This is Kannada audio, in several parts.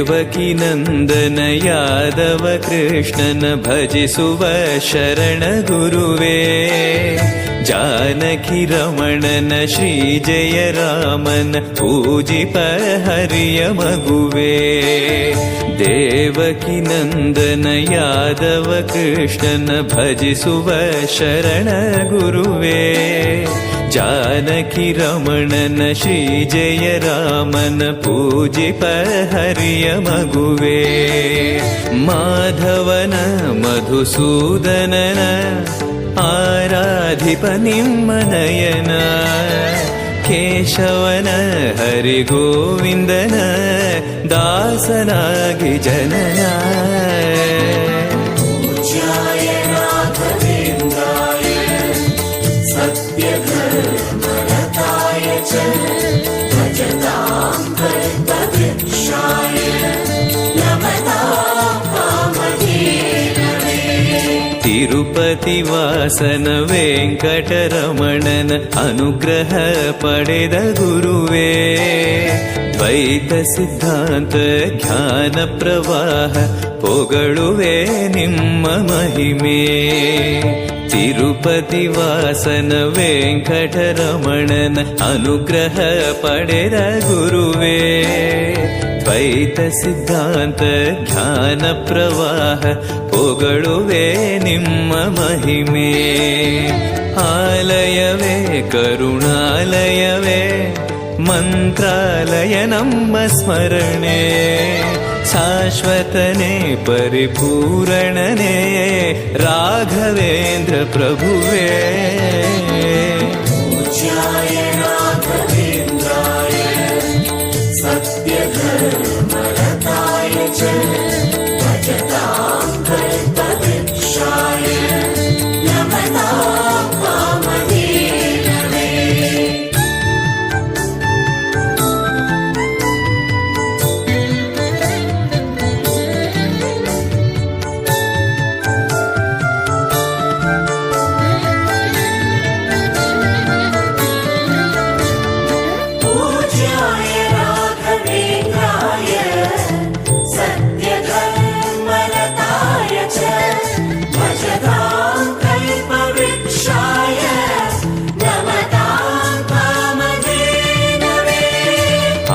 ದೇವಕಿ ನಂದನ ಯಾದವ ಕೃಷ್ಣನ ಭಜಿಸುವ ಶರಣ ಗುರುವೇ, ಜಾನಕಿ ರಮಣನ ಶ್ರೀ ಜಯ ರಾಮನ ಪೂಜಿಪ ಹರಿಯ ಮಗುವೇ. ದೇವಕಿ ನಂದನ ಯಾದವ ಕೃಷ್ಣನ ಭಜಿಸುವ ಶರಣ ಗುರುವೇ, ಜಾನಕಿ ರಮಣನ ಶ್ರೀ ಜಯ ರಾಮನ ಪೂಜಿಪ ಹರಿಯ ಮಗುವೇ. ಮಾಧವನ ಮಧುಸೂದನನ ಆರಾಧಿಪ ನಿಮ್ಮ ನಯನ, ಕೇಶವನ ಹರಿಗೋವಿಂದನ ದಾಸನಾಗಿ ಜನನ. ತಿರುಪತಿ ವಾಸನ ವೆಂಕಟರಮಣನ ಅನುಗ್ರಹ ಪಡೆದ ಗುರುವೇ, ದ್ವೈತ ಸಿದ್ಧಾಂತ ಜ್ಞಾನ ಪ್ರವಾಹ ಪೊಗಳುವೆ ನಿಮ್ಮ ಮಹಿಮೆ. ತಿರುಪತಿ ವಾಸನ ವೆಂಕಟರಮಣನ ಅನುಗ್ರಹ ಪಡೆದ ಗುರುವೇ, ದ್ವೈತ ಸಿದ್ಧಾಂತ ಜ್ಞಾನ ಪ್ರವಾಹ ಪೊಗಳುವೆ ನಿಮ್ಮ ಮಹಿಮೆ. ಆಲಯವೇ ಕರುಣಾಲಯವೇ ಮಂತ್ರಾಲಯ ನಮ್ಮ ಸ್ಮರಣೆ, ಶಾಶ್ವತನೇ ಪರಿಪೂರಣನೇ ರಾಘವೇಂದ್ರ ಪ್ರಭುವೇ.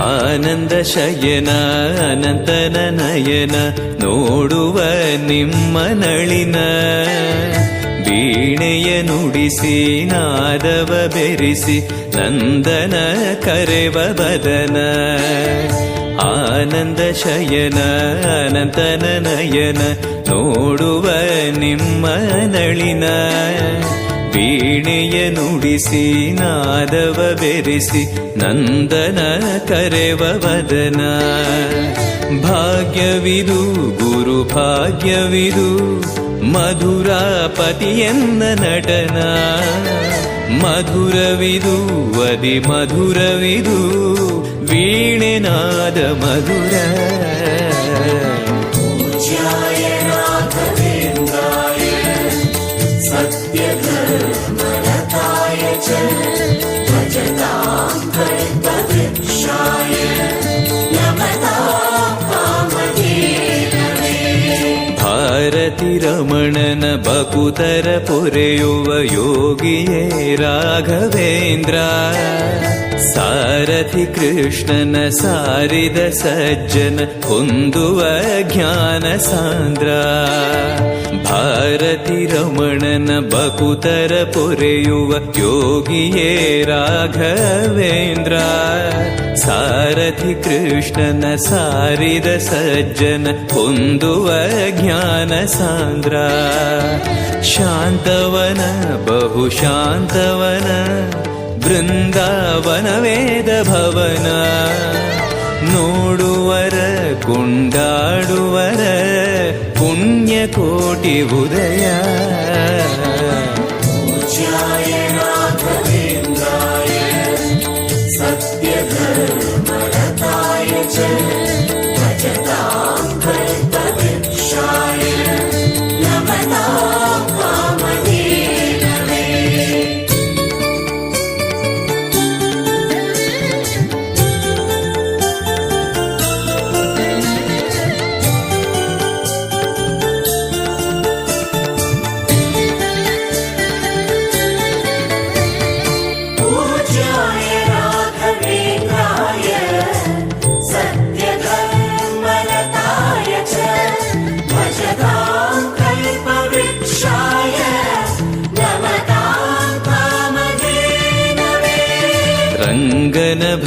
ಆನಂದ ಶಯನ ಅನಂತನ ನಯನ ನೋಡುವ ನಿಮ್ಮ ನಳಿನ, ವೀಣೆಯ ನುಡಿಸಿ ನಾದವ ಬೆರೆಸಿ ನಂದನ ಕರೆವ ಬದನ. ಆನಂದ ಶಯನ ಅನಂತನ ನಯನ ನೋಡುವ ನಿಮ್ಮ ನಳಿನ, ವೀಣೆಯ ನುಡಿಸಿ ನಾದವ ಬೆರೆಸಿ ನಂದನ ಕರೆವ ವದನ. ಭಾಗ್ಯವಿದು ಗುರು ಭಾಗ್ಯವಿದು ಮಧುರಾಪತಿಯನ್ನ ನಟನ, ಮಧುರವಿದು ಅದಿ ಮಧುರವಿದು ವೀಣೆನಾದ ಮಧುರ. ಭಾರತಿ ರಮಣನ ಬಕುತರ ಪೊರೆಯುವ ಯೋಗಿಯೇ ರಾಘವೇಂದ್ರ, ಸಾರಥಿ ಕೃಷ್ಣನ ಸಾರಿದ ಸಜ್ಜನ ಹೊಂದುವ ಜ್ಞಾನ ಸಾಂದ್ರ. ಭಾರತಿ ರಮಣನ ಬಕುತರ ಪೊರೆಯುವ ಯೋಗಿಯೇ ರಾಘವೇಂದ್ರ, ಸಾರಥಿ ಕೃಷ್ಣನ ಸಾರಿದ ಸಜ್ಜನ ಹೊಂದುವ ಜ್ಞಾನ ಸಾಂದ್ರ. ಶಾಂತವನ ಬಹು ಶಾಂತವನ ಬೃಂದಾವನ ವೇದ ಭವನ, ನೋಡುವರ ಕೊಂಡಾಡುವರ ಪುಣ್ಯ ಕೋಟಿ ಉದಯ.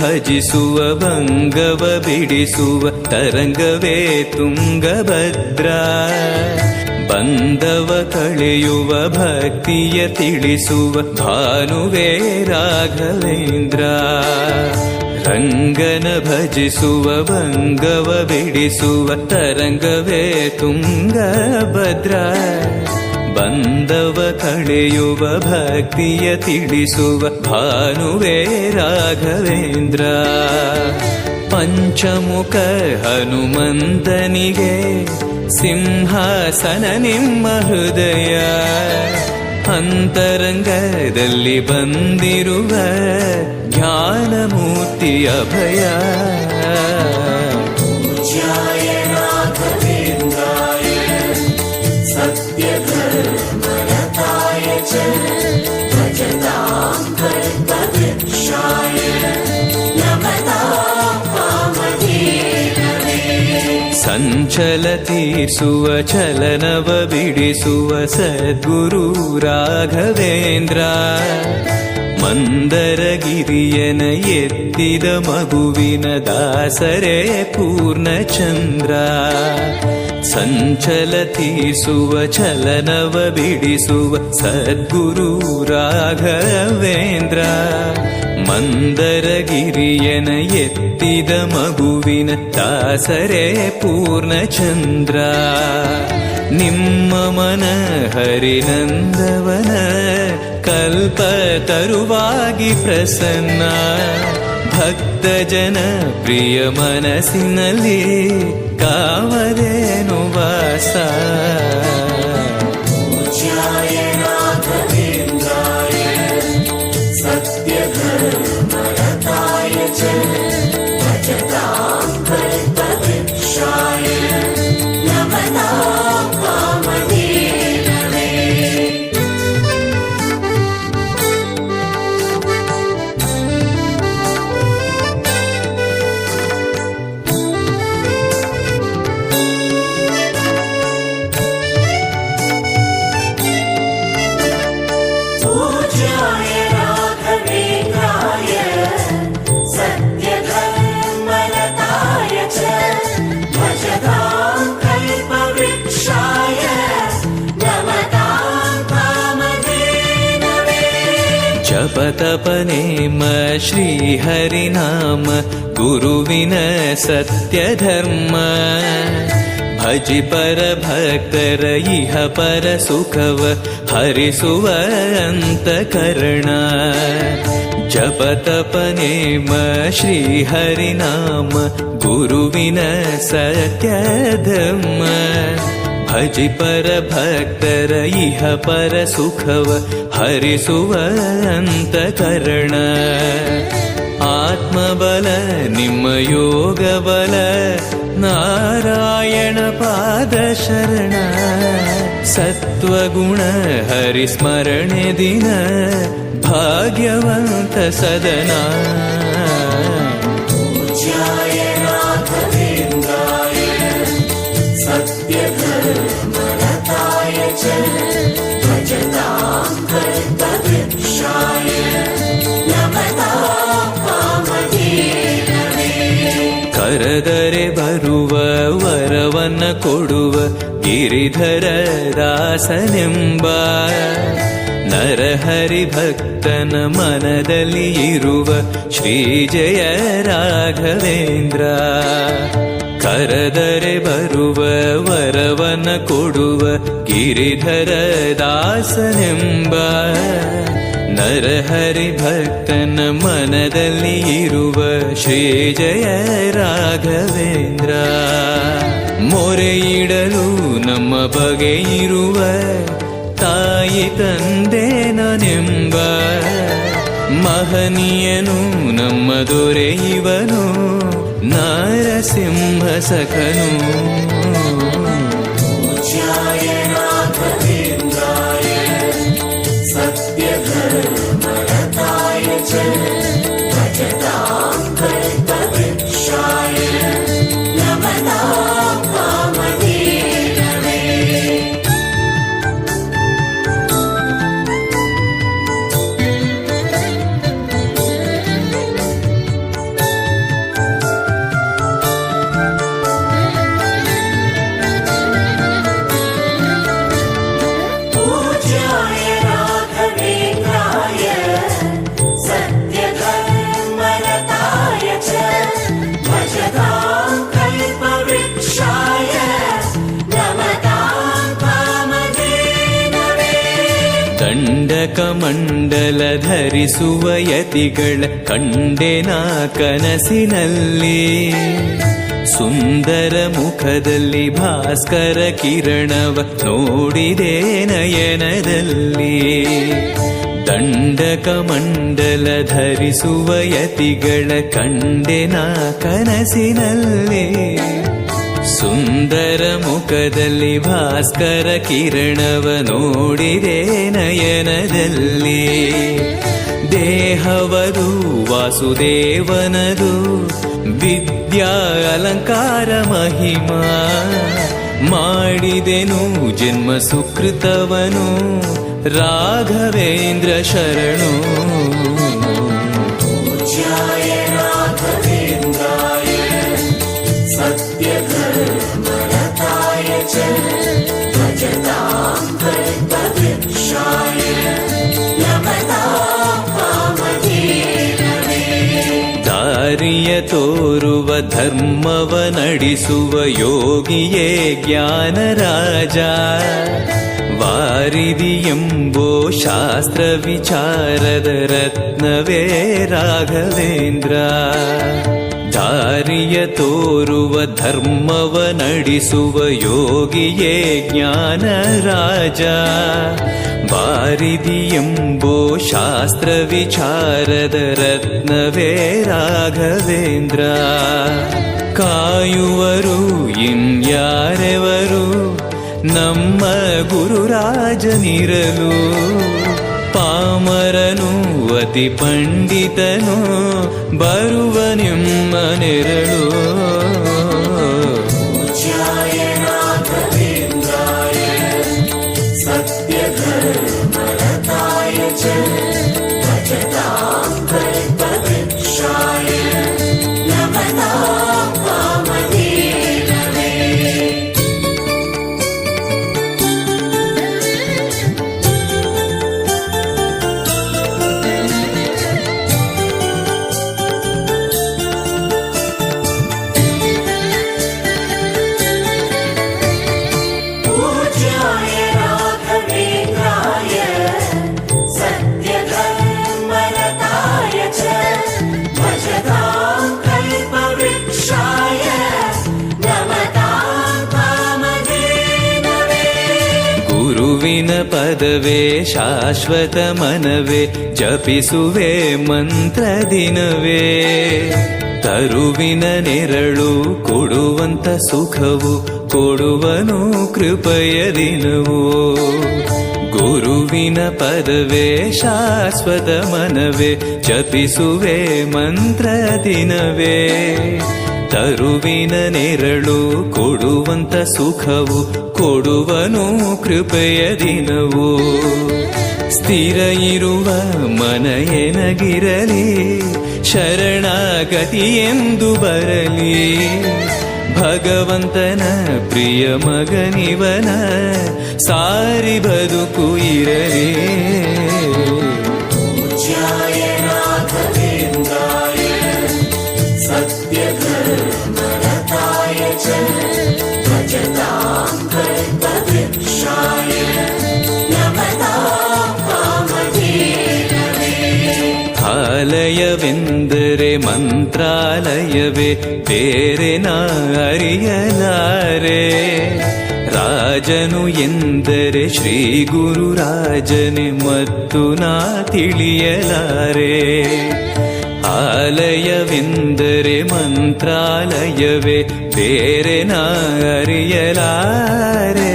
ಭಜಿಸುವ ಭಂಗವ ಬಿಡಿಸುವ ತರಂಗವೇ ತುಂಗಭದ್ರಾ. ಬಂಧವ ಕಳೆಯುವ ಭಕ್ತಿಯ ತಿಳಿಸುವ ಭಾನುವೇ ರಾಘವೇಂದ್ರ. ರಂಗನ ಭಜಿಸುವ ಭಂಗವ ಬಿಡಿಸುವ ತರಂಗವೇ ತುಂಗಭದ್ರಾ. ಬಂಧವ ಕಳೆಯುವ ಭಕ್ತಿಯ ತಿಳಿಸುವ ಭಾನುವೇ ರಾಘವೇಂದ್ರ. ಪಂಚಮುಖ ಹನುಮಂತನಿಗೆ ಸಿಂಹಾಸನ ನಿಮ್ಮ ಹೃದಯ. ಅಂತರಂಗದಲ್ಲಿ ಬಂದಿರುವ ಜ್ಞಾನಮೂರ್ತಿ ಅಭಯ. ಪೂಜ್ಯಾಯ ರಾಘವೇಂದ್ರಾಯ ಸತ್ಯಧರ್ಮರತಾಯ ಚ ಭಜತಾಂ ಕಲ್ಪವೃಕ್ಷಾಯ ನಮತಾಂ ಕಾಮಧೇನವೇ. ಸಂಚಲ ತೀರಿಸುವ ಚಲನವ ಬಿಡಿಸುವ ಸದ್ಗುರು ರಾಘವೇಂದ್ರ. ಮಂದರಗಿರಿಯನ ಎತ್ತಿದ ಮಗುವಿನ ದಾಸರೇ ಪೂರ್ಣಚಂದ್ರ. ಸಂಚಲ ತೀರಿಸುವ ಚಲನವ ಬಿಡಿಸುವ ಸದ್ಗುರು ರಾಘವೇಂದ್ರ. ಮಂದರಗಿರಿಯನ ಎತ್ತಿದ ಮಗುವಿನ ದಾಸರೇ ಪೂರ್ಣಚಂದ್ರ. ನಿಮ್ಮ ಮನ ಹರಿನಂದವನ ಕಲ್ಪ ತರುವಾಗಿ ಪ್ರಸನ್ನ. ಭಕ್ತ ಜನ ಪ್ರಿಯ ಮನಸ್ಸಿನಲ್ಲಿ ಕಾಮಧೇನು ವಾಸ. ಪೂಜ್ಯಾಯ ರಾಘವೇಂದ್ರಾಯ ಸತ್ಯಧರ್ಮರತಾಯ ಚ ಭಜತಾಂ ಕಲ್ಪವೃಕ್ಷಾಯ ನಮತಾಂ ಕಾಮಧೇನವೇ. ಪೂಜ್ಯಾಯ ರಾಘವೇಂದ್ರಾಯ ಸತ್ಯಧರ್ಮರತಾಯ ಚ ಭಜತಾಂ ಕಲ್ಪವೃಕ್ಷಾಯ ನಮತಾಂ ಕಾಮಧೇನವೇ. ಜಪತಪನೇಮ ಶ್ರೀಹರಿನಾಮ ಗುರುವಿನ ಸತ್ಯಧರ್ಮ. ಭಜಿ ಪರ ಭಕ್ತರ ಇಹ ಪರ ಸುಖವ ಹರಿಸುವ ಅಂತಕರಣ. ಜಪತಪನೇಮ ಶ್ರೀಹರಿನಾಮ ಗುರುವಿನ ಸತ್ಯಧರ್ಮ. ಭಜಿ ಪರ ಭಕ್ತರ ಇಹ ಪರ ಸುಖವ ಹರಿಸುವ ಅಂತಕರಣ. ಆತ್ಮಬಲ ನಿಮ್ಮ ಯೋಗ ಬಲ ನಾರಾಯಣ ಪಾದ ಶರಣ. ಸತ್ವಗುಣ ಹರಿಸ್ಮರಣೆ ದಿನ ಭಾಗ್ಯವಂತ ಸದನ. ಪೂಜ್ಯಾಯ ರಾಘವೇಂದ್ರಾಯ ಸತ್ಯಧರ್ಮರತಾಯ ಚ ಭಜತಾಂ ಕಲ್ಪವೃಕ್ಷಾಯ ನಮತಾಂ ಕಾಮಧೇನವೇ. ಕರೆದರೆ ಬರುವ ವರವನ್ನ ಕೊಡುವ ಗಿರಿಧರ ದಾಸನೆಂಬ. ನರಹರಿ ಭಕ್ತನ ಮನದಲ್ಲಿ ಇರುವ ಶ್ರೀ ಜಯ ರಾಘವೇಂದ್ರ. ಕರೆದರೆ ಬರುವ ವರವನ್ನ ಕೊಡುವ ಗಿರಿಧರ ದಾಸನೆಂಬ. ನರಹರಿ ಭಕ್ತನ ಮನದಲ್ಲಿ ಇರುವ ಶ್ರೀ ಜಯ ರಾಘವೇಂದ್ರ. ಮೊರೆಯಿಡಲು ನಮ್ಮ ಬಗೆ ಇರುವ ತಾಯಿ ತಂದೆ ನಾನೆಂಬ. ಮಹನೀಯನು ನಮ್ಮ ದೊರೆ ಇವನು ನಾರಸಿಂಹ ಸಖನು. ಪೂಜ್ಯಾಯ ರಾಘವೇಂದ್ರಾಯ ಸತ್ಯಧರ್ಮರತಾಯ ಚ ಭಜತಾಂ ಕಲ್ಪವೃಕ್ಷಾಯ ನಮತಾಂ ಕಾಮಧೇನವೇ. ಧರಿಸುವ ಯತಿಗಳ ಕಂಡೆನ ಕನಸಿನಲ್ಲಿ. ಸುಂದರ ಮುಖದಲ್ಲಿ ಭಾಸ್ಕರ ಕಿರಣವ ನೋಡಿದೆ ನಯನದಲ್ಲಿ. ದಂಡಕ ಮಂಡಲ ಧರಿಸುವ ಯತಿಗಳ ಕಂಡೆನ ಕನಸಿನಲ್ಲಿ. ಸುಂದರ ಮುಖದಲ್ಲಿ ಭಾಸ್ಕರ ಕಿರಣವ ನೋಡಿದೆ ನಯನದಲ್ಲಿ. ದೇಹವದು ವಾಸುದೇವನದು ವಿದ್ಯಾ ಅಲಂಕಾರ ಮಹಿಮಾ. ಮಾಡಿದೆನು ಜನ್ಮ ಸುಕೃತವನು ರಾಘವೇಂದ್ರ ಶರಣು. पूज्याय राघवेन्द्राय सत्यधर्मरताय च भजतां कल्पवृक्षाय नमतां कामधेनवे. ದಾರಿಯ ತೋರುವ ಧರ್ಮವ ನಡೆಸುವ ಯೋಗಿಯೇ ಜ್ಞಾನರಾಜ. ವಾರಿದಿ ಎಂಬೋ ಶಾಸ್ತ್ರ ವಿಚಾರದ ರತ್ನವೇ ರಾಘವೇಂದ್ರ. ದಾರಿಯ ತೋರುವ ಧರ್ಮವ ನಡೆಸುವ ಯೋಗಿಯೇ ಜ್ಞಾನರಾಜ. ವಾರಿದಿ ಎಂಬೋ ಶಾಸ್ತ್ರ ವಿಚಾರದ ರತ್ನವೇ ರಾಘವೇಂದ್ರ. ಕಾಯುವರು ಇನ್ಯಾರೆವರು ನಮ್ಮ ಗುರುರಾಜನಿರಲು. ಪಾಮರನು ಅತಿ ಪಂಡಿತನು ಬರುವ ನಿಮ್ಮ ನೆರಳು. पूज्याय राघवेन्द्राय सत्यधर्मरताय च भजतां कल्पवृक्षाय नमतां कामधेनवे. पूज्याय राघवेन्द्राय सत्यधर्मरताय च भजतां कल्पवृक्षाय नमतां कामधेनवे. ಗುರುವಿನ ಪದವೇ ಶಾಶ್ವತ ಮನವೇ ಜಪಿಸುವೆ ಮಂತ್ರ ದಿನವೇ. ತರುವಿನ ನೆರಳು ಕೊಡುವಂತ ಸುಖವು ಕೊಡುವನು ಕೃಪೆಯ ದಿನವೋ. ಗುರುವಿನ ಪದವೇ ಶಾಶ್ವತ ಮನವೇ ಜಪಿಸುವೆ ಮಂತ್ರ ದಿನವೇ. ತರುವಿನ ನೆರಳು ಕೊಡುವಂತ ಸುಖವು ಕೊಡುವನು ಕೃಪೆಯ ದಿನವೋ. ಸ್ಥಿರ ಇರುವ ಮನ ಎನಗಿರಲಿ ಶರಣಾಗತಿ ಎಂದು ಬರಲಿ. ಭಗವಂತನ ಪ್ರಿಯ ಮಗನಿವನ ಸಾರಿ ಬದುಕು ಇರಲಿ. पूज्याय राघवेन्द्राय सत्यधर्मरताय च भजतां कल्पवृक्षाय नमतां कामधेनवे. ಆಲಯವೆಂದರೆ ಮಂತ್ರಾಲಯವೇ ಬೇರೆ ನಾ ಅರಿಯಲಾರೆ. ರಾಜನು ಎಂದರೆ ಶ್ರೀ ಗುರುರಾಜನೇ ಮತ್ತು ನಾ ತಿಳಿಯಲಾರೆ. ಆಲಯವೆಂದರೆ ಮಂತ್ರಾಲಯವೇ ಬೇರೆ ನಾ ಅರಿಯಲಾರೆ.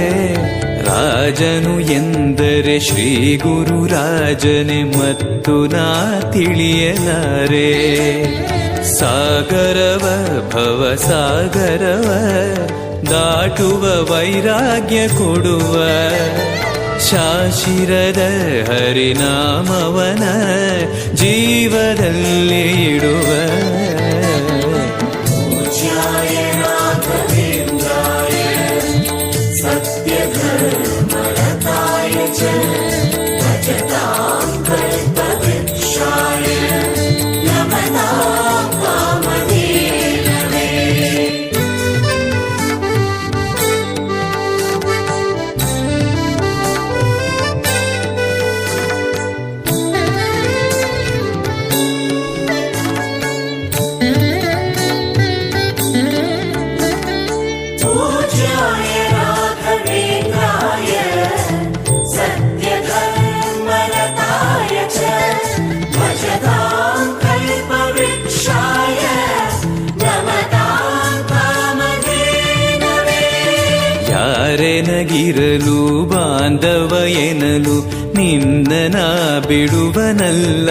ರಾಜನು ಎಂದರೆ ಶ್ರೀ ಗುರುರಾಜನೇ ಮತ್ತು ನಾ ತಿಳಿಯಲಾರೆ. ಸಾಗರವ ಭವ ಸಾಗರವ ದಾಟುವ ವೈರಾಗ್ಯ ಕೊಡುವ ಶಾಶಿರದ ಹರಿನಾಮವನ ಜೀವದಲ್ಲಿ ಇಡುವ. पूज्याय राघवेन्द्राय सत्यधर्मरताय च भजतां कल्पवृक्षाय नमतां कामधेनवे. ಯಾರೆನಗಿರಲು ಬಾಂಧವ ಎನಲು ನಿನ್ನ ಬಿಡುವನಲ್ಲ.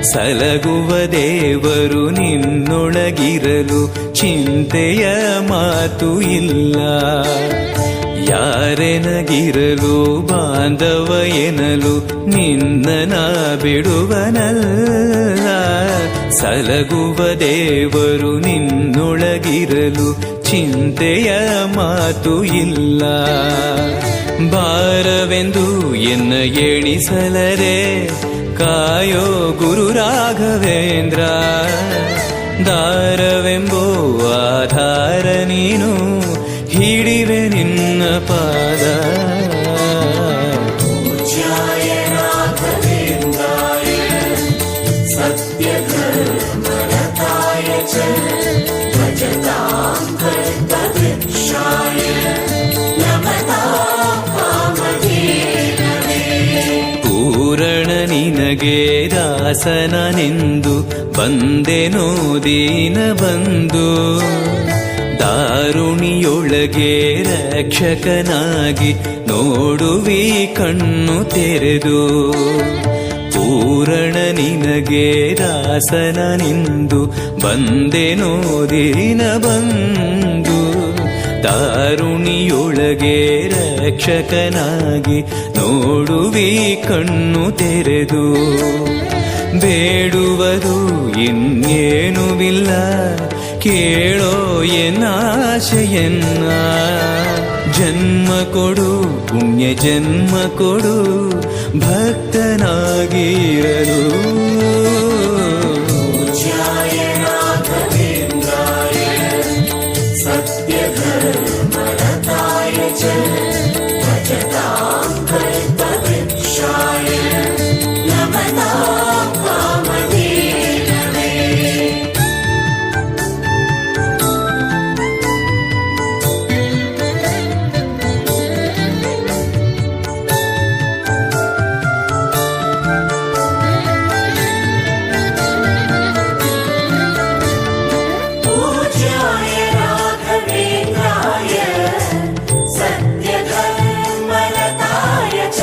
ಸಲಗುವ ದೇವರು ನಿನ್ನೊಳಗಿರಲು ಚಿಂತೆಯ ಮಾತು ಇಲ್ಲ. ಯಾರೆನಗಿರಲು ಬಾಂಧವ ಎನಲು ನಿನ್ನ ಬಿಡುವನಲ್ಲ. ಸಲಗುವ ದೇವರು ನಿನ್ನೊಳಗಿರಲು ಚಿಂತೆಯ ಮಾತು ಇಲ್ಲ. ಭಾರವೆಂದು ಎನ್ನ ಎಣಿಸಲರೆ ಕಾಯೋ ಗುರು ರಾಘವೇಂದ್ರ. ದಾರವೆಂಬೋ ಆಧಾರ ನೀನು ಹಿಡಿವೆ ನಿನ್ನ ಪಾದ. पूज्याय राघवेन्द्राय सत्यधर्मरताय च भजतां कल्पवृक्षाय नमतां कामधेनवे. ಪೂರಣ ನಿನಗೆ ದಾಸನನೆಂದು ಬಂದೆನೋ ದೀನ ಬಂದು. ದಾರುಣಿಯೊಳಗೆ ರಕ್ಷಕನಾಗಿ ನೋಡುವಿ ಕಣ್ಣು ತೆರೆದು. ಪೂರಣ ನಿನಗೆ ದಾಸನನೆಂದು ಬಂದೆನೋ ದೀನ ಬಂದು. ದಾರುಣಿಯೊಳಗೆ ರಕ್ಷಕನಾಗಿ ನೋಡುವಿ ಕಣ್ಣು ತೆರೆದು. ಬೇಡುವುದು ಇನ್ನೇನುವಿಲ್ಲ ಕೇಳೋ ಎನ್ನಾಶೆಯನ್ನ. ಜನ್ಮ ಕೊಡು ಪುಣ್ಯ ಜನ್ಮ ಕೊಡು ಭಕ್ತನಾಗಿರಲು. पूज्याय राघवेन्द्राय सत्यधर्मरताय च भजतां कल्पवृक्षाय नमतां कामधेनवे. पूज्याय राघवेन्द्राय सत्यधर्मरताय च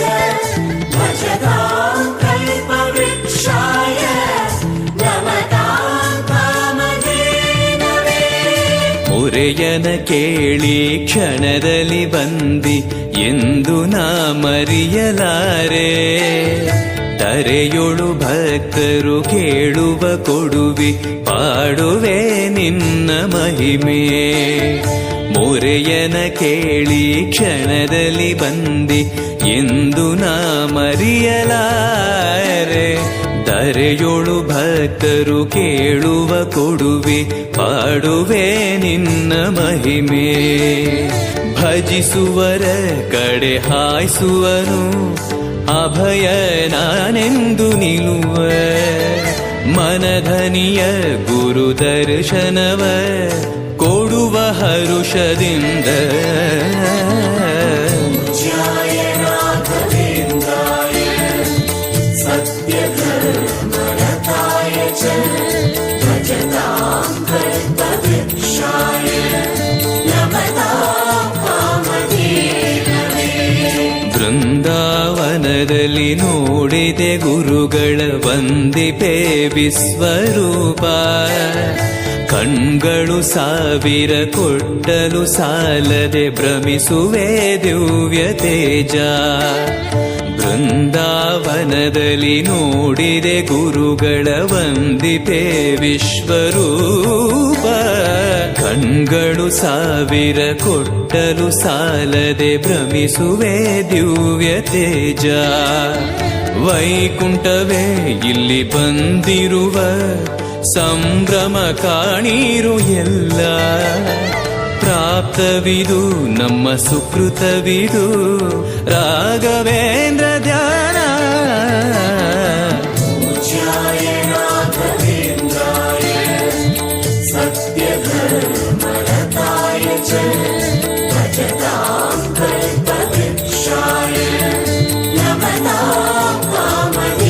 भजतां कल्पवृक्षाय नमतां कामधेनवे. ಮೊರೆಯನ ಕೇಳಿ ಕ್ಷಣದಲ್ಲಿ ಬಂದಿ ಎಂದು ನಾ ಮರೆಯಲಾರೆ. ತರೆಯೊಳು ಭಕ್ತರು ಕೇಳುವ ಕೊಡುವಿ ಪಾಡುವೆ ನಿನ್ನ ಮಹಿಮೆ. ಮೊರೆಯನ ಕೇಳಿ ಕ್ಷಣದಲ್ಲಿ ಬಂದಿ ಎಂದು ನಾ ಮರೆಯಲಾರೆ. ತರೆಯೊಳು ಭಕ್ತರು ಕೇಳುವ ಕೊಡುವೆ ಪಾಡುವೆ ನಿನ್ನ ಮಹಿಮೆ. ಭಜಿಸುವರ ಕಡೆ ಹಾಯಿಸುವನು ಅಭಯ ನಾನೆಂದು ನಿಲ್ಲುವ. ಮನಧನಿಯ ಗುರು ದರ್ಶನವ ಕೊಡುವ ಹರುಷದಿಂದ. पूज्याय राघवेन्द्राय सत्यधर्मरताय च भजतां कल्पवृक्षाय नमतां कामधेनवे. ಬೃಂದಾವನದಲ್ಲಿ ನೋಡಿದೆ ಗುರುಗಳ ವಂದಿಪೆ ವಿಶ್ವರೂಪ. ಕಣ್ಗಳು ಸಾವಿರ ಕೊಟ್ಟಲು ಸಾಲದೆ ಭ್ರಮಿಸುವೆ ದಿವ್ಯ ತೇಜ. ಬೃಂದಾವನದಲ್ಲಿ ನೋಡಿದೆ ಗುರುಗಳ ವಂದಿಪೆ ವಿಶ್ವರೂಪ. ಕಣ್ಗಳು ಸಾವಿರ ಕೊಟ್ಟಲು ಸಾಲದೆ ಭ್ರಮಿಸುವೆ ದಿವ್ಯ ತೇಜ. ವೈಕುಂಠವೇ ಇಲ್ಲಿ ಬಂದಿರುವ ಸಂಭ್ರಮ ಕಾಣಿರು ಎಲ್ಲ. ಪ್ರಾಪ್ತವಿದು ನಮ್ಮ ಸುಕೃತವಿದು ರಾಘವೇಂದ್ರ ಧ್ಯಾನ. पूज्याय राघवेन्द्राय सत्यधर्मरताय च भजतां कल्पवृक्षाय नमतां कामधेनवे.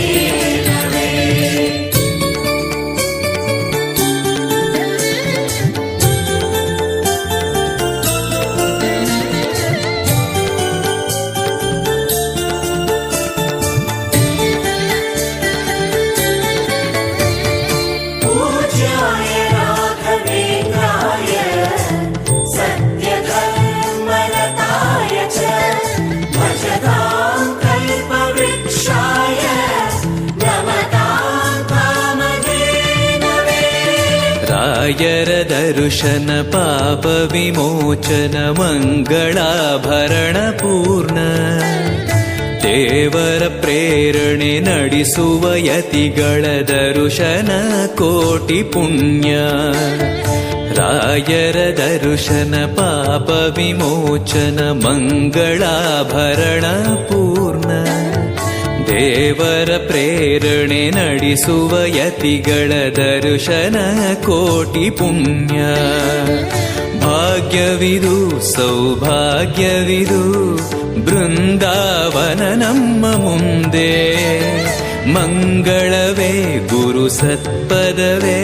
ರಾಯರ ದರ್ಶನ ಪಾಪ ವಿಮೋಚನ ಮಂಗಳಾಭರಣ ಪೂರ್ಣ ದೇವರ ಪ್ರೇರಣೆ ನಡೆಸುವ ಯತಿಗಳ ದರ್ಶನ ಕೋಟಿ ಪುಣ್ಯ ರಾಯರ ದರ್ಶನ ಪಾಪ ವಿಮೋಚನ ಮಂಗಳಾಭರಣ ಪೂರ್ಣ ದೇವರ ಪ್ರೇರಣೆ ನಡೆಸುವ ಯತಿಗಳ ದರ್ಶನ ಕೋಟಿ ಪುಣ್ಯ ಭಾಗ್ಯವಿದು ಸೌಭಾಗ್ಯವಿದು ಬೃಂದಾವನ ನಮ್ಮ ಮುಂದೆ ಮಂಗಳವೇ ಗುರು ಸತ್ಪದವೇ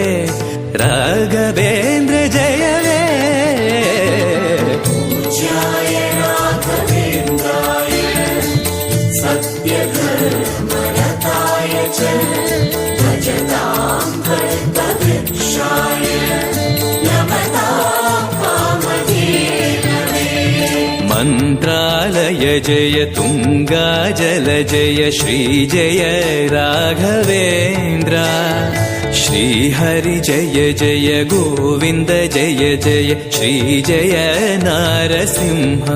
ರಾಘವೇಂದ್ರ ಜಯವೇ पूज्याय राघवेन्द्राय सत्यधर्मरताय च भजतां कल्पवृक्षाय नमतां कामधेनवे ಮಂತ್ರಾಲಯ ಜಯ ತುಂಗಾ ಜಲ ಜಯ ಶ್ರೀ ಜಯ ರಾಘವೇಂದ್ರ ಶ್ರೀಹರಿ ಜಯ ಜಯ ಗೋವಿಂದ ಜಯ ಜಯ ಶ್ರೀ ಜಯ ನಾರಸಿಂಹ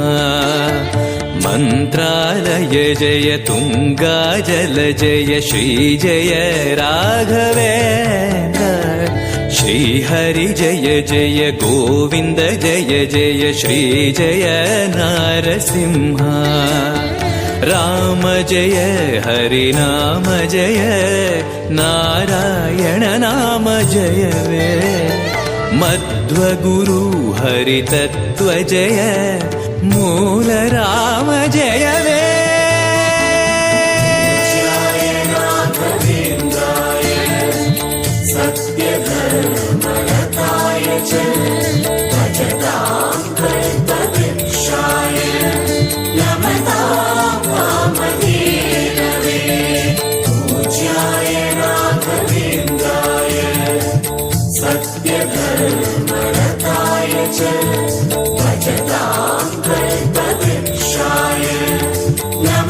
ಮಂತ್ರಾಲಯ ಜಯ ತುಂಗಾ ಜಲ ಜಯ ಶ್ರೀ ಜಯ ರಾಘವೇಂದ್ರ ಶ್ರೀಹರಿ ಜಯ ಜಯ ಗೋವಿಂದ ಜಯ ಜಯ ಶ್ರೀ ಜಯ ನಾರಸಿಂಹ ರಾಮ ಜಯ ಹರಿ ನಾಮ ಜಯ ನಾರಾಯಣ ನಾಮ ಜಯವೇ ಮಧ್ವಗುರು ಹರಿ ತತ್ವ ಜಯ ಮೂಲ ರಾಮ ಜಯವೇ